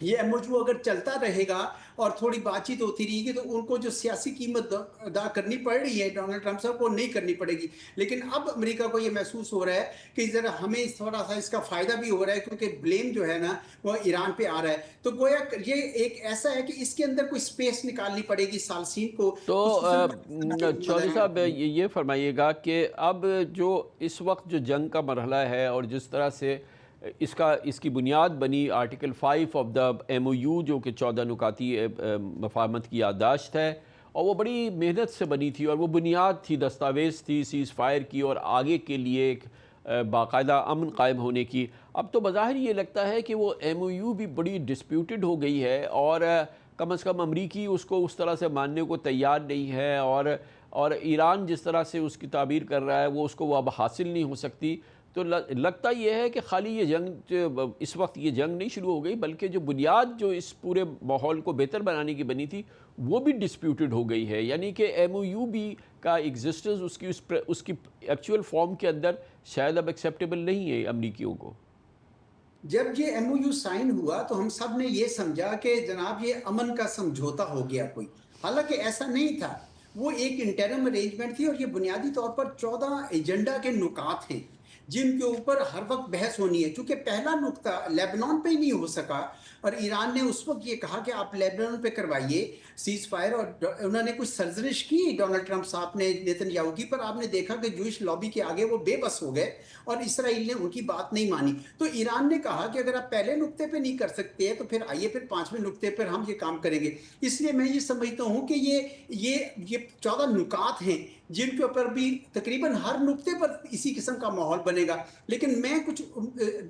یہ ایم او یو اگر چلتا رہے گا اور تھوڑی بات چیت ہوتی رہے گی تو ان کو جو سیاسی قیمت ادا کرنی پڑ رہی ہے ڈونلڈ ٹرمپ صاحب کو نہیں کرنی پڑے گی. لیکن اب امریکہ کو یہ محسوس ہو رہا ہے کہ ذرا ہمیں تھوڑا سا اس کا فائدہ بھی ہو رہا ہے، کیونکہ بلیم جو ہے نا وہ ایران پہ آ رہا ہے. تو گویا یہ ایک ایسا ہے کہ اس کے اندر کوئی سپیس نکالنی پڑے گی سالسین کو. تو چودھری صاحب یہ فرمائیے گا کہ اب جو اس وقت جو جنگ کا مرحلہ ہے اور جس طرح سے اس کی بنیاد بنی article 5 of the M O U, جو کہ 14 نکاتی مفاہمت کی یادداشت ہے، اور وہ بڑی محنت سے بنی تھی اور وہ بنیاد تھی، دستاویز تھی سیز فائر کی اور آگے کے لیے ایک باقاعدہ امن قائم ہونے کی. اب تو بظاہر یہ لگتا ہے کہ وہ ایم او یو بھی بڑی ڈسپیوٹڈ ہو گئی ہے، اور کم از کم امریکی اس کو اس طرح سے ماننے کو تیار نہیں ہے، اور ایران جس طرح سے اس کی تعبیر کر رہا ہے وہ اس کو وہ اب حاصل نہیں ہو سکتی. تو لگتا یہ ہے کہ خالی یہ جنگ اس وقت یہ جنگ نہیں شروع ہو گئی، بلکہ جو بنیاد جو اس پورے ماحول کو بہتر بنانے کی بنی تھی وہ بھی ڈسپیوٹڈ ہو گئی ہے. یعنی کہ ایم او یو بھی کا ایگزسٹنس اس کی ایکچوئل فارم کے اندر شاید اب ایکسیپٹیبل نہیں ہے امریکیوں کو. جب یہ ایم او یو سائن ہوا تو ہم سب نے یہ سمجھا کہ جناب یہ امن کا سمجھوتا ہو گیا کوئی، حالانکہ ایسا نہیں تھا. وہ ایک انٹرم ارینجمنٹ تھی، اور یہ بنیادی طور پر 14 ایجنڈا کے نکات ہیں جن کے اوپر ہر وقت بحث ہونی ہے. چونکہ پہلا نقطہ لیبنان پہ ہی نہیں ہو سکا، اور ایران نے اس وقت یہ کہا کہ آپ لیبنان پہ کروائیے سیز فائر، اور انہوں نے کچھ سرزنش کی ڈونلڈ ٹرمپ صاحب نے نیتن یاہو کی، پر آپ نے دیکھا کہ جوئش لابی کے آگے وہ بے بس ہو گئے اور اسرائیل نے ان کی بات نہیں مانی. تو ایران نے کہا کہ اگر آپ پہلے نقطے پہ نہیں کر سکتے تو پھر آئیے پھر 5ویں نقطے پر ہم یہ کام کریں گے. اس لیے میں یہ سمجھتا ہوں کہ یہ 14 نکات ہیں جن کے اوپر بھی تقریباً ہر نقطے پر اسی قسم کا ماحول بنے گا. لیکن میں کچھ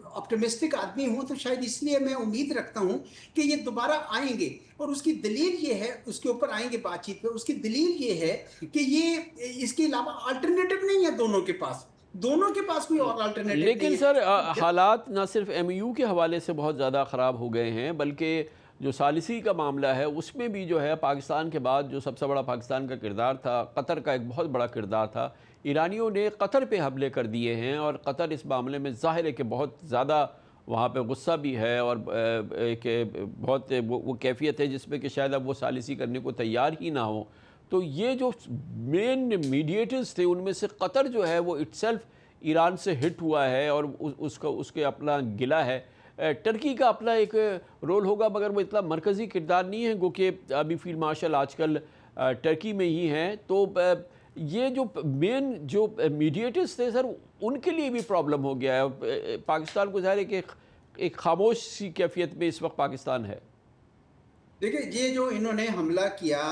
اپٹیمسٹک آدمی ہوں، تو شاید اس لیے میں امید رکھتا ہوں کہ یہ دوبارہ آئیں گے، اور اس کی دلیل یہ ہے، اس کے اوپر آئیں گے بات چیت پہ، اس کی دلیل یہ ہے کہ یہ اس کے علاوہ آلٹرنیٹو نہیں ہے دونوں کے پاس کوئی اور آلٹرنیٹو نہیں ہے. لیکن سر حالات نہ صرف ایم یو کے حوالے سے بہت زیادہ خراب ہو گئے ہیں، بلکہ جو ثالثی کا معاملہ ہے اس میں بھی جو ہے پاکستان کے بعد جو سب سے بڑا پاکستان کا کردار تھا، قطر کا ایک بہت بڑا کردار تھا. ایرانیوں نے قطر پہ حملے کر دیے ہیں، اور قطر اس معاملے میں ظاہر ہے کہ بہت زیادہ وہاں پہ غصہ بھی ہے، اور کہ بہت وہ کیفیت ہے جس میں کہ شاید اب وہ ثالثی کرنے کو تیار ہی نہ ہو. تو یہ جو مین میڈیٹرز تھے ان میں سے قطر جو ہے وہ اٹ سیلف ایران سے ہٹ ہوا ہے، اور اس کے اپنا گلہ ہے. ٹرکی کا اپنا ایک رول ہوگا، مگر وہ اتنا مرکزی کردار نہیں ہے، گو کہ ابھی فیلڈ مارشل آج کل ٹرکی میں ہی ہیں. تو یہ جو مین جو میڈیٹرز تھے سر، ان کے لیے بھی پرابلم ہو گیا ہے. پاکستان کو ظاہر ہے کہ ایک خاموش سی کیفیت میں اس وقت پاکستان ہے. دیکھیں، یہ جو انہوں نے حملہ کیا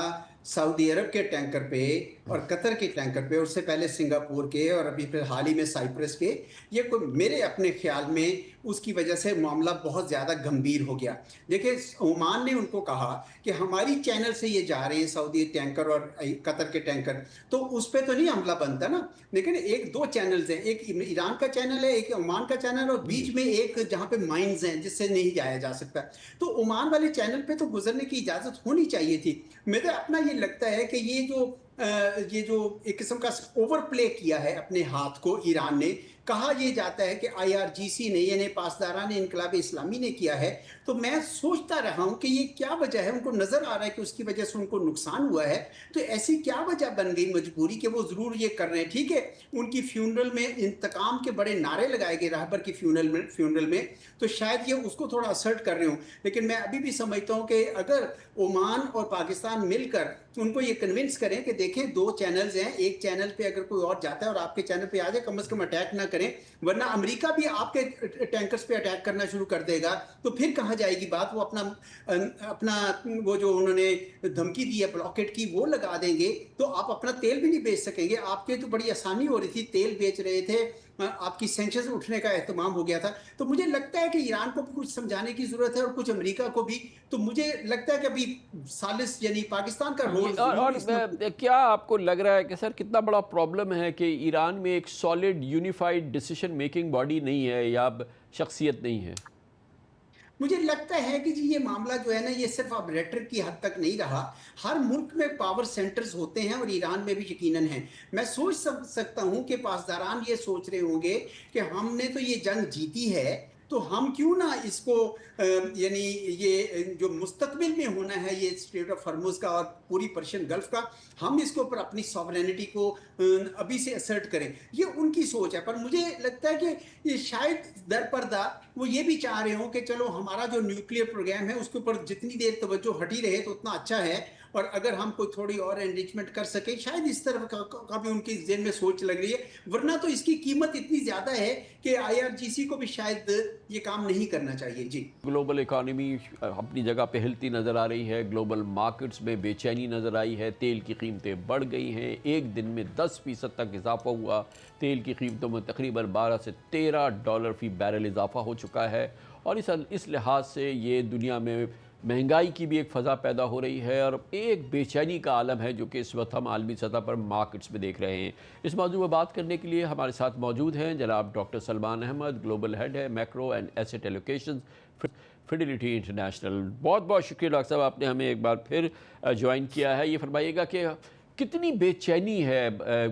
سعودی عرب کے ٹینکر پہ اور قطر کے ٹینکر پہ، اس سے پہلے سنگاپور کے، اور ابھی پھر حال ہی میں سائپرس کے، یہ کوئی میرے اپنے خیال میں اس کی وجہ سے معاملہ بہت زیادہ گمبھیر ہو گیا. دیکھیں، عمان نے ان کو کہا کہ ہماری چینل سے یہ جا رہے ہیں سعودی ٹینکر اور قطر کے ٹینکر، تو اس پہ تو نہیں حملہ بنتا نا. لیکن ایک دو چینلز ہیں، ایک ایران کا چینل ہے، ایک عمان کا چینل، اور بیچ میں ایک جہاں پہ مائنز ہیں جس سے نہیں جایا جا سکتا. تو عمان والے چینل پہ تو گزرنے کی اجازت ہونی چاہیے تھی. میرا اپنا یہ لگتا ہے کہ یہ جو ایک قسم کا اوور پلے کیا ہے اپنے ہاتھ کو ایران نے. کہا یہ جاتا ہے کہ IRGC نے، یعنی پاسداران انقلاب اسلامی نے کیا ہے. تو میں سوچتا رہا ہوں کہ یہ کیا وجہ ہے. ان کو نظر آ رہا ہے کہ اس کی وجہ سے ان کو نقصان ہوا ہے، تو ایسی کیا وجہ بن گئی مجبوری کہ وہ ضرور یہ کر رہے ہیں. ٹھیک ہے، ان کی فیونرل میں انتقام کے بڑے نعرے لگائے گئے راہبر کی فیونرل میں، تو شاید یہ اس کو تھوڑا اسرٹ کر رہے ہوں. لیکن میں ابھی بھی سمجھتا ہوں کہ اگر عمان اور پاکستان مل کر ان کو یہ کنونس کریں کہ دیکھیں 2 چینلز ہیں، ایک چینل پہ اگر کوئی اور جاتا ہے اور آپ کے چینل پہ آ جائے، کم از کم اٹیک نہ کریں, ورنہ امریکہ بھی آپ کے ٹینکرز پہ اٹیک کرنا شروع کر دے گا تو پھر کہاں جائے گی بات. وہ اپنا وہ جو انہوں نے دھمکی دی ہے بلاکیٹ کی وہ لگا دیں گے تو آپ اپنا تیل بھی نہیں بیچ سکیں گے. آپ کے تو بڑی آسانی ہو رہی تھی, تیل بیچ رہے تھے, آپ کی سینکشنز اٹھنے کا اہتمام ہو گیا تھا. تو مجھے لگتا ہے کہ ایران کو بھی کچھ سمجھانے کی ضرورت ہے اور کچھ امریکہ کو بھی. تو مجھے لگتا ہے کہ ابھی ثالث یعنی پاکستان کا رول اور کیا آپ کو لگ رہا ہے کہ سر کتنا بڑا پرابلم ہے کہ ایران میں ایک solid unified decision making body نہیں ہے یا شخصیت نہیں ہے؟ مجھے لگتا ہے کہ جی یہ معاملہ جو ہے نا یہ صرف اب ریٹرک کی حد تک نہیں رہا. ہر ملک میں پاور سینٹرز ہوتے ہیں اور ایران میں بھی یقیناً ہیں. میں سوچ سکتا ہوں کہ پاسداران یہ سوچ رہے ہوں گے کہ ہم نے تو یہ جنگ جیتی ہے تو ہم کیوں نہ اس کو یعنی یہ جو مستقبل میں ہونا ہے یہ اسٹریٹ آف ہرمز کا اور پوری پرشین گلف کا, ہم اس کے اوپر اپنی ساورینٹی کو ابھی سے اسرٹ کریں. یہ ان کی سوچ ہے. پر مجھے لگتا ہے کہ یہ شاید در پردہ وہ یہ بھی چاہ رہے ہوں کہ چلو ہمارا جو نیوکلیئر پروگرام ہے اس کے اوپر جتنی دیر توجہ ہٹی رہے تو اتنا اچھا ہے, اور اگر ہم کوئی تھوڑی اور انریچمنٹ کر سکیں شاید اس طرح کا بھی ان کی ذہن میں سوچ لگ رہی ہے. ورنہ تو اس کی قیمت اتنی زیادہ ہے کہ IRGC کو بھی شاید یہ کام نہیں کرنا چاہیے. جی, گلوبل اکانومی اپنی جگہ پہ ہلتی نظر آ رہی ہے, گلوبل مارکیٹس میں بے چینی نظر آئی ہے, تیل کی قیمتیں بڑھ گئی ہیں, ایک دن میں 10% تک اضافہ ہوا, تیل کی قیمتوں میں تقریباً $12 سے $13 فی بیرل اضافہ ہو چکا ہے, اور اس لحاظ سے یہ دنیا میں مہنگائی کی بھی ایک فضا پیدا ہو رہی ہے اور ایک بے چینی کا عالم ہے جو کہ اس وقت ہم عالمی سطح پر مارکیٹس میں دیکھ رہے ہیں. اس موضوع پر بات کرنے کے لیے ہمارے ساتھ موجود ہیں جناب doctor Salman Ahmed, global head ہے macro and asset allocation Fidelity International. بہت بہت شکریہ ڈاکٹر صاحب, آپ نے ہمیں ایک بار پھر جوائن کیا ہے. یہ فرمائیے گا کہ کتنی بے چینی ہے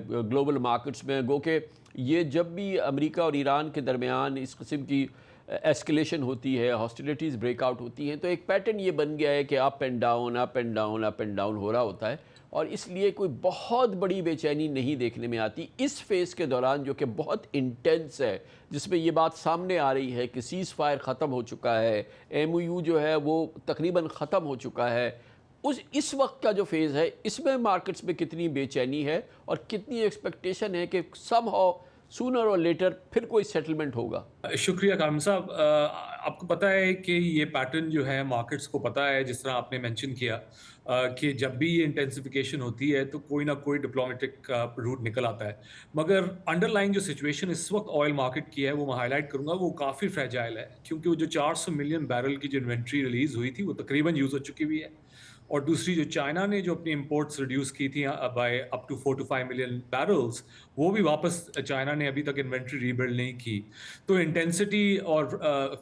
گلوبل مارکیٹس میں, گو کہ یہ جب بھی امریکہ اور ایران کے درمیان اس قسم کی ایسکلیشن ہوتی ہے, ہاسٹیلیٹیز بریک آؤٹ ہوتی ہیں, تو ایک پیٹرن یہ بن گیا ہے کہ up and down up and down up and down ہو رہا ہوتا ہے, اور اس لیے کوئی بہت بڑی بے چینی نہیں دیکھنے میں آتی. اس فیز کے دوران جو کہ بہت انٹینس ہے, جس میں یہ بات سامنے آ رہی ہے کہ سیز فائر ختم ہو چکا ہے, MOU جو ہے وہ تقریباً ختم ہو چکا ہے, اس وقت کا جو فیز ہے اس میں مارکیٹس میں کتنی بے چینی ہے اور کتنی ایکسپیکٹیشن ہے کہ سم ہاؤ سونر اور لیٹر پھر کوئی سیٹلمنٹ ہوگا؟ شکریہ کامل صاحب. آپ کو پتہ ہے کہ یہ پیٹرن جو ہے مارکیٹس کو پتہ ہے, جس طرح آپ نے مینشن کیا کہ جب بھی یہ انٹینسیفیکیشن ہوتی ہے تو کوئی نہ کوئی ڈپلومیٹک روٹ نکل آتا ہے. مگر انڈر لائن جو سچویشن اس وقت آئل مارکیٹ کی ہے وہ میں ہائی لائٹ کروں گا, وہ کافی فریجائل ہے, کیونکہ وہ جو 400 ملین بیرل کی جو انوینٹری ریلیز ہوئی تھی وہ تقریباً یوز ہو چکی ہوئی ہے, اور دوسری جو چائنا نے جو اپنی امپورٹس ریڈیوس کی تھیں by up to 4 to 5 million barrels, وہ بھی واپس چائنا نے ابھی تک انوینٹری ریبلڈ نہیں کی. تو انٹینسٹی اور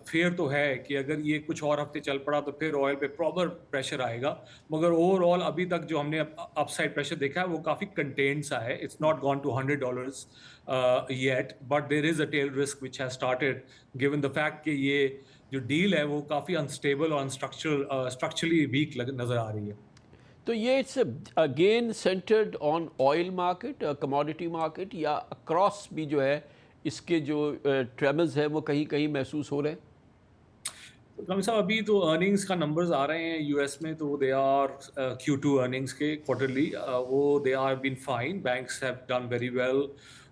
فیئر تو ہے کہ اگر یہ کچھ اور ہفتے چل پڑا تو پھر آئل پہ پراپر پریشر آئے گا, مگر اوور آل ابھی تک جو ہم نے اپ سائڈ پریشر دیکھا ہے وہ کافی کنٹینڈ سا ہے. It's not gone to $100 yet, but there is a tail risk which has started given the fact کہ یہ جو ڈیل ہے وہ کافی انسٹیبل اور اسٹرکچرلی ویک نظر آ رہی ہے. تو یہ it's again centred on oil market, commodity market, یا اکراس بھی جو ہے اس کے جو ٹریملز ہیں وہ کہیں کہیں محسوس ہو رہے ہیں؟ غلام صاحب ابھی تو ارننگز کا نمبرز آ رہے ہیں یو ایس میں, تو دے آر Q2 ارننگز کے کوارٹرلی, وہ they are been fine, banks have done very well,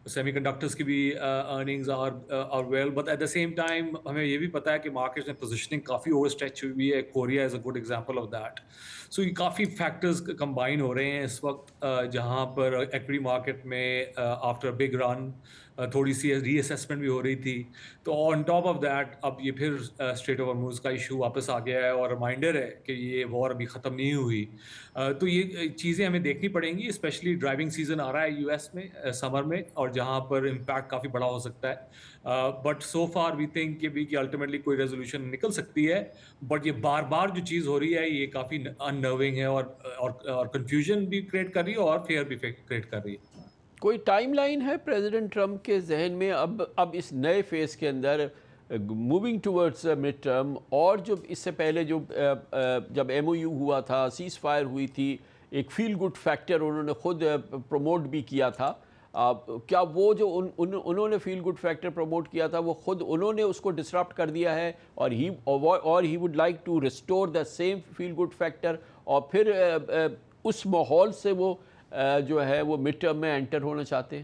semiconductors کی بھی earnings are well, but at the same time ہمیں یہ بھی پتہ ہے کہ مارکیٹ میں پوزیشنگ کافی اوور اسٹریچ ہوئی ہے. Korea is a good example of that. So یہ کافی فیکٹرز کمبائن ہو رہے ہیں اس وقت, جہاں پر ایکویٹی مارکیٹ میں آفٹر بگ رن تھوڑی سی ری اسیسمنٹ بھی ہو رہی تھی. تو آن ٹاپ آف دیٹ اب یہ پھر اسٹریٹ آف ہرمز کا ایشو واپس آ گیا ہے, اور ریمائنڈر ہے کہ یہ وار ابھی ختم نہیں ہوئی. تو یہ چیزیں ہمیں دیکھنی پڑیں گی, اسپیشلی ڈرائیونگ سیزن آ رہا ہے یو ایس میں سمر میں, اور جہاں پر امپیکٹ کافی بڑا ہو سکتا ہے. But so far we think کہ الٹیمیٹلی کوئی ریزولوشن نکل سکتی ہے, بٹ یہ بار بار جو چیز ہو رہی ہے یہ کافی اننرونگ ہے اور کنفیوژن بھی کریٹ کر رہی ہے اور فیئر بھی کریٹ کر رہی ہے. کوئی ٹائم لائن ہے پریزیڈنٹ ٹرمپ کے ذہن میں اب اس نئے فیز کے اندر موونگ ٹورڈز مڈ ٹرم, اور جو اس سے پہلے جب MOU ہوا تھا, سیز فائر ہوئی تھی, ایک فیل گڈ فیکٹر انہوں نے خود پروموٹ بھی کیا تھا, کیا وہ جو انہوں نے فیل گڈ فیکٹر پروموٹ کیا تھا وہ خود انہوں نے اس کو ڈسرپٹ کر دیا ہے, اور he would like to restore the same feel good factor, اور پھر اس ماحول سے وہ جو ہے وہ مڈ ٹرم میں انٹر ہونا چاہتے ہیں؟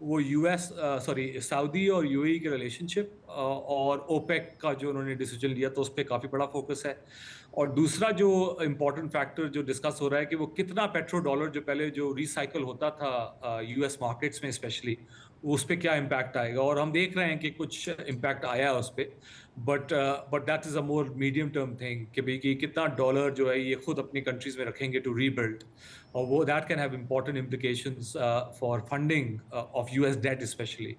وہ سعودی اور یو اے ای کے ریلیشن شپ اور اوپیک کا جو انہوں نے ڈیسیجن لیا تو اس پہ کافی بڑا فوکس ہے. اور دوسرا جو امپورٹنٹ فیکٹر جو ڈسکس ہو رہا ہے کہ وہ کتنا پیٹرو ڈالر جو پہلے جو ریسائیکل ہوتا تھا یو ایس مارکیٹس میں اسپیشلی, اس پہ کیا امپیکٹ آئے گا. اور ہم دیکھ رہے ہیں کہ کچھ امپیکٹ آیا ہے اس پہ, but that is a more medium term thing کہ بھائی کہ کتنا ڈالر جو ہے یہ خود اپنی کنٹریز میں رکھیں گے ٹو ری بلڈ, اور وہ that can have important implications for funding of U S debt especially.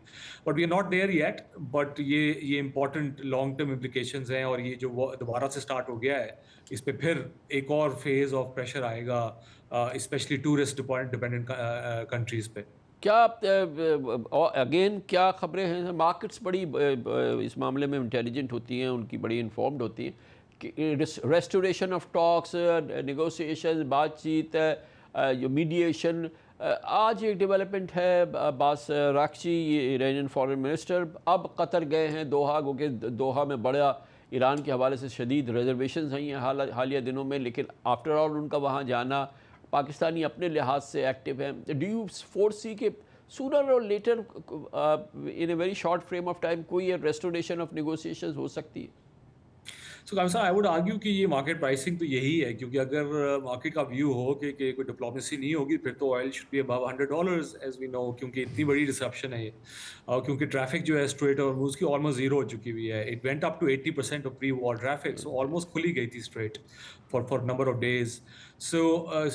But we are not there yet, بٹ یہ امپورٹنٹ لانگ ٹرم امپلیکیشنز ہیں. اور یہ جو دوبارہ سے اسٹارٹ ہو گیا ہے, اس پہ پھر ایک اور فیز آف پریشر آئے گا اسپیشلی ٹورسٹ ڈپینڈنٹ کنٹریز پہ. کیا اگین کیا خبریں ہیں؟ مارکیٹس بڑی اس معاملے میں انٹیلیجنٹ ہوتی ہیں, ان کی بڑی انفارمڈ ہوتی ہیں کہ ریسٹوریشن آف ٹاکس, نیگوسیشن, بات چیت, میڈیشن. آج ایک ڈیولپمنٹ ہے, عباس راغچی ایرانین فارن منسٹر اب قطر گئے ہیں, دوحہ, کیونکہ دوحہ میں بڑا ایران کے حوالے سے شدید ریزرویشنز ہیں حالیہ دنوں میں, لیکن آفٹر آل ان کا وہاں جانا, پاکستانی اپنے لحاظ سے ایکٹیو ہیں. ڈو یو فورسی کہ سونر اور later in a very short frame of time کوئی ریسٹوریشن آف نیگوسیشنز ہو سکتی ہے؟ سو صاحب آئی ووڈ آرگیو کہ یہ مارکیٹ پرائسنگ تو یہی ہے, کیونکہ اگر مارکیٹ کا ویو ہو کہ کوئی ڈپلومیسی نہیں ہوگی پھر تو oil should be above $100 as we know, کیونکہ اتنی بڑی ڈسرپشن ہے یہ, اور کیونکہ ٹریفک جو ہے اسٹریٹ اور اس کی آلموسٹ زیرو ہو چکی ہوئی ہے. It went up to 80% of pre war traffic, so almost کھلی گئی تھی strait for number of days. So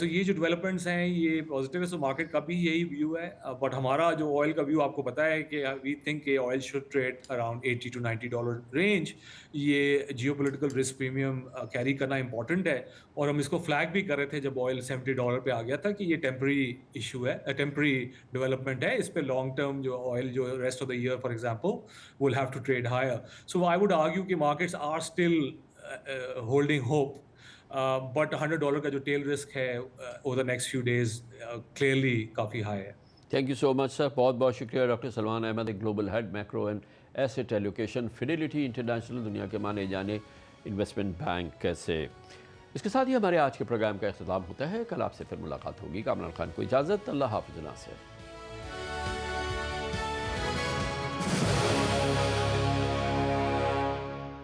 یہ جو ڈیولپمنٹس ہیں یہ پازیٹیو ہے. سو مارکیٹ کا بھی یہی ویو ہے, بٹ ہمارا جو آئل کا ویو آپ کو پتہ ہے کہ وی تھنک کہ oil should trade around $80 to $90 range. یہ geopolitical risk premium carry کرنا امپورٹنٹ ہے, اور ہم اس کو فلیگ بھی کر رہے تھے جب آئل $70 پہ آ گیا تھا کہ یہ ٹیمپرری ایشو ہے, ٹیمپرری ڈیولپمنٹ ہے. اس پہ لانگ ٹرم جو آئل جو rest of the year for example will have to trade higher. So I would argue کہ markets are still holding hope, but $100 کا جو ٹیل رسک ہے over the next few days clearly کافی high ہے. Thank you so much sir, بہت بہت شکریہ doctor Salman Ahmed, global head macro and asset allocation Fidelity international, دنیا کے مانے جانے انویسٹمنٹ بینک سے. اس کے ساتھ ہی ہمارے آج کے پروگرام کا اختتام ہوتا ہے. کل آپ سے پھر ملاقات ہوگی. کامران خان کو اجازت, اللہ حافظ. ناصر.